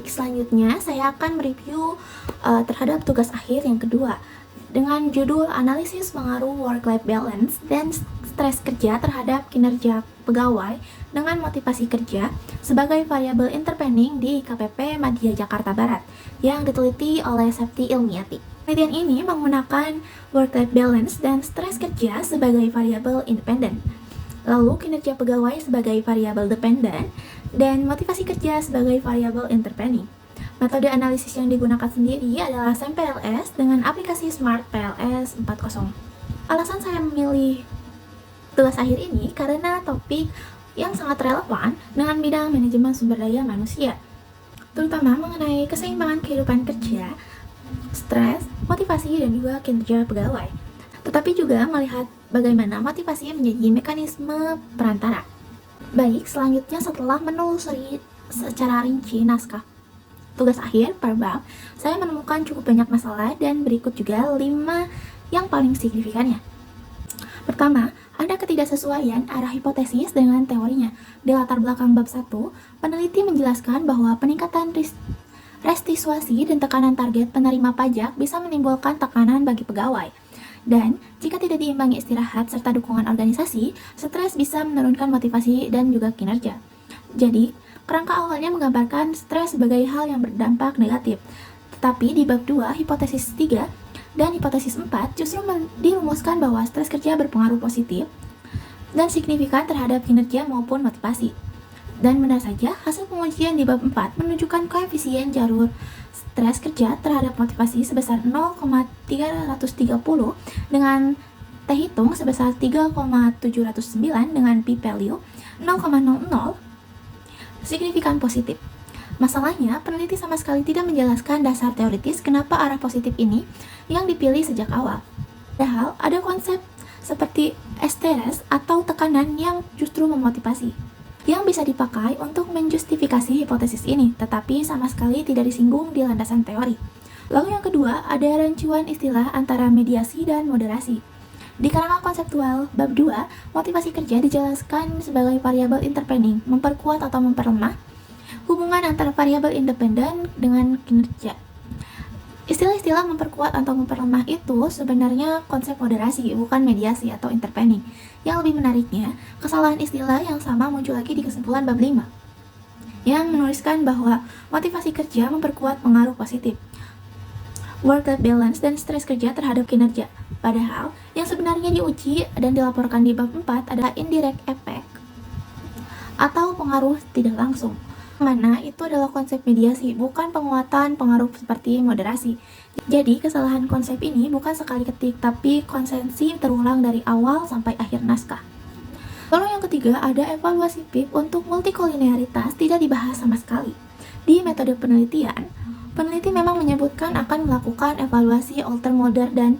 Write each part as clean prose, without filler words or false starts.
Baik, selanjutnya saya akan mereview terhadap tugas akhir yang kedua dengan judul Analisis Pengaruh Work-Life Balance dan Stres Kerja terhadap Kinerja Pegawai dengan Motivasi Kerja sebagai variabel interpending di KPP Madya Jakarta Barat yang diteliti oleh Septi Ilmiati. Penelitian ini menggunakan work-life balance dan stres kerja sebagai variabel independen, lalu kinerja pegawai sebagai variabel dependen, dan motivasi kerja sebagai variabel interpending. Metode analisis yang digunakan sendiri adalah SAM-PLS dengan aplikasi Smart PLS 4.0. Alasan saya memilih tugas akhir ini karena topik yang sangat relevan dengan bidang manajemen sumber daya manusia, terutama mengenai keseimbangan kehidupan kerja, stres, motivasi, dan juga kinerja pegawai. Tetapi juga melihat bagaimana motivasi menjadi mekanisme perantara. Baik, selanjutnya setelah menelusuri secara rinci naskah tugas akhir per bab, saya menemukan cukup banyak masalah dan berikut juga 5 yang paling signifikannya. Pertama, ada ketidaksesuaian arah hipotesis dengan teorinya. Di latar belakang bab 1, peneliti menjelaskan bahwa peningkatan restitusi dan tekanan target penerima pajak bisa menimbulkan tekanan bagi pegawai. Dan jika tidak diimbangi istirahat serta dukungan organisasi, stres bisa menurunkan motivasi dan juga kinerja. Jadi, kerangka awalnya menggambarkan stres sebagai hal yang berdampak negatif. Tetapi di bab 2, hipotesis 3 dan hipotesis 4 justru dirumuskan bahwa stres kerja berpengaruh positif dan signifikan terhadap kinerja maupun motivasi. Dan benar saja, hasil pengujian di bab 4 menunjukkan koefisien jalur stres kerja terhadap motivasi sebesar 0,330 dengan T hitung sebesar 3,709 dengan p-value 0,00 signifikan positif. Masalahnya, peneliti sama sekali tidak menjelaskan dasar teoritis kenapa arah positif ini yang dipilih sejak awal. Padahal ada konsep seperti stres atau tekanan yang justru memotivasi, yang bisa dipakai untuk menjustifikasi hipotesis ini, tetapi sama sekali tidak disinggung di landasan teori. Lalu yang kedua, ada rancuan istilah antara mediasi dan moderasi. Di kerangka konseptual bab 2, motivasi kerja dijelaskan sebagai variabel interpending, memperkuat atau memperlemah hubungan antara variabel independen dengan kinerja. Istilah-istilah memperkuat atau memperlemah itu sebenarnya konsep moderasi, bukan mediasi atau interpending. Yang lebih menariknya, kesalahan istilah yang sama muncul lagi di kesimpulan bab 5, yang menuliskan bahwa motivasi kerja memperkuat pengaruh positif work-life balance dan stres kerja terhadap kinerja. Padahal, yang sebenarnya diuji dan dilaporkan di bab 4 adalah indirect effect atau pengaruh tidak langsung, mana itu adalah konsep mediasi, bukan penguatan pengaruh seperti moderasi. Jadi, kesalahan konsep ini bukan sekali ketik, tapi konsensi terulang dari awal sampai akhir naskah. Lalu yang ketiga, ada evaluasi PIP untuk multikolinearitas tidak dibahas sama sekali. Di metode penelitian, peneliti memang menyebutkan akan melakukan evaluasi outer model dan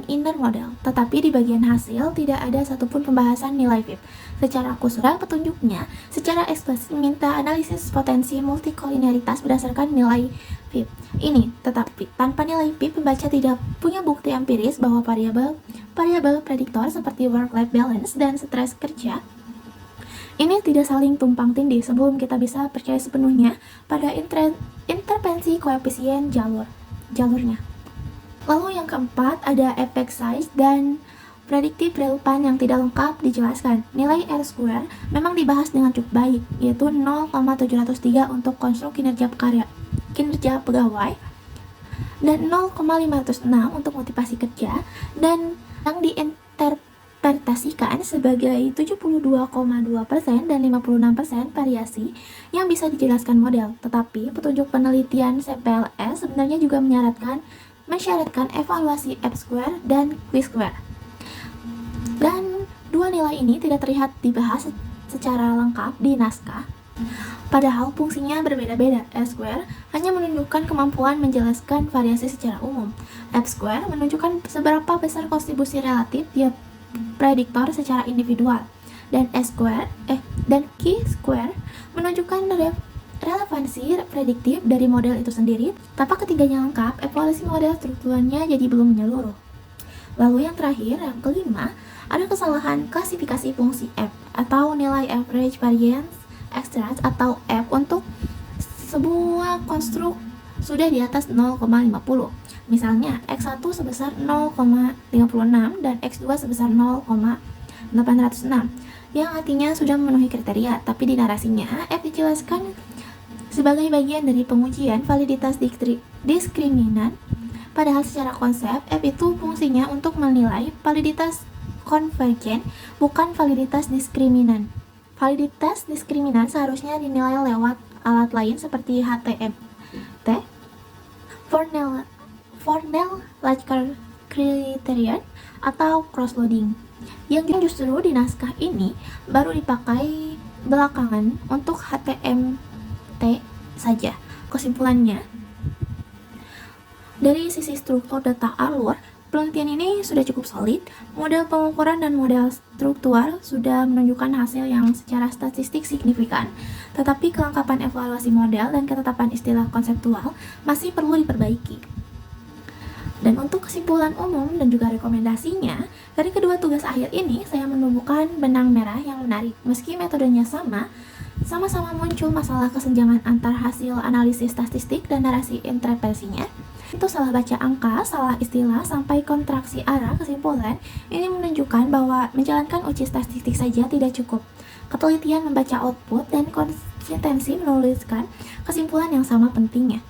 inner model, tetapi di bagian hasil tidak ada satupun pembahasan nilai PIP. Secara khusus, petunjuknya secara eksplisit meminta analisis potensi multikolinearitas berdasarkan nilai PIP ini, tetapi tanpa nilai PIP, pembaca tidak punya bukti empiris bahwa variabel prediktor seperti work-life balance dan stres kerja ini tidak saling tumpang tindih sebelum kita bisa percaya sepenuhnya pada intervensi koefisien jalurnya. Lalu yang keempat, ada effect size dan prediktif relevan yang tidak lengkap dijelaskan. Nilai R-square memang dibahas dengan cukup baik, yaitu 0,703 untuk konstruk kinerja pegawai dan 0,506 untuk motivasi kerja, dan yang diinterpretasikan sebagai 72,2% dan 56% variasi yang bisa dijelaskan model. Tetapi petunjuk penelitian SAM-PLS sebenarnya juga mensyaratkan evaluasi F-square dan Q-square. Dan dua nilai ini tidak terlihat dibahas secara lengkap di naskah. Padahal fungsinya berbeda-beda. S-square hanya menunjukkan kemampuan menjelaskan variasi secara umum. F-square menunjukkan seberapa besar kontribusi relatif tiap prediktor secara individual. Dan Q-square menunjukkan relevansi prediktif dari model itu sendiri. Tanpa ketiganya lengkap, evaluasi model strukturnya jadi belum menyeluruh. Lalu yang terakhir, yang kelima, ada kesalahan klasifikasi fungsi F atau nilai average variance extract atau F untuk sebuah konstruk sudah di atas 0,50. Misalnya, X1 sebesar 0,56 dan X2 sebesar 0,806, yang artinya sudah memenuhi kriteria, tapi di narasinya F dijelaskan sebagai bagian dari pengujian validitas diskriminan, padahal secara konsep F itu fungsinya untuk menilai validitas konvergen, bukan validitas diskriminan. Validitas diskriminan seharusnya dinilai lewat alat lain seperti HTMT, Fornell-Lachner Criterion, atau cross-loading, yang justru di naskah ini baru dipakai belakangan untuk HTMT saja. Kesimpulannya, dari sisi struktur data alur, penelitian ini sudah cukup solid. Model pengukuran dan model struktural sudah menunjukkan hasil yang secara statistik signifikan, tetapi kelengkapan evaluasi model dan ketetapan istilah konseptual masih perlu diperbaiki. Dan untuk kesimpulan umum dan juga rekomendasinya, dari kedua tugas akhir ini saya menemukan benang merah yang menarik. Meski metodenya sama-sama muncul masalah kesenjangan antar hasil analisis statistik dan narasi interpretasinya. Itu salah baca angka, salah istilah, sampai kontraksi arah kesimpulan. Ini menunjukkan bahwa menjalankan uji statistik saja tidak cukup. Ketelitian membaca output dan konsistensi menuliskan kesimpulan yang sama pentingnya.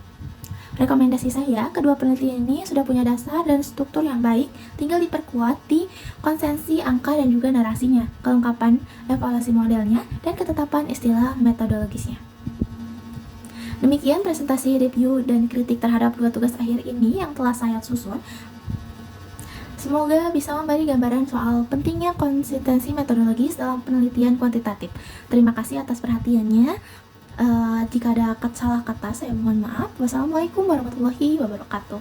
Rekomendasi saya, kedua penelitian ini sudah punya dasar dan struktur yang baik, tinggal diperkuat di konsensi angka dan juga narasinya, kelengkapan evaluasi modelnya, dan ketetapan istilah metodologisnya. Demikian presentasi review dan kritik terhadap dua tugas akhir ini yang telah saya susun. Semoga bisa memberi gambaran soal pentingnya konsistensi metodologis dalam penelitian kuantitatif. Terima kasih atas perhatiannya. Jika ada salah kata, saya mohon maaf. Wassalamualaikum warahmatullahi wabarakatuh.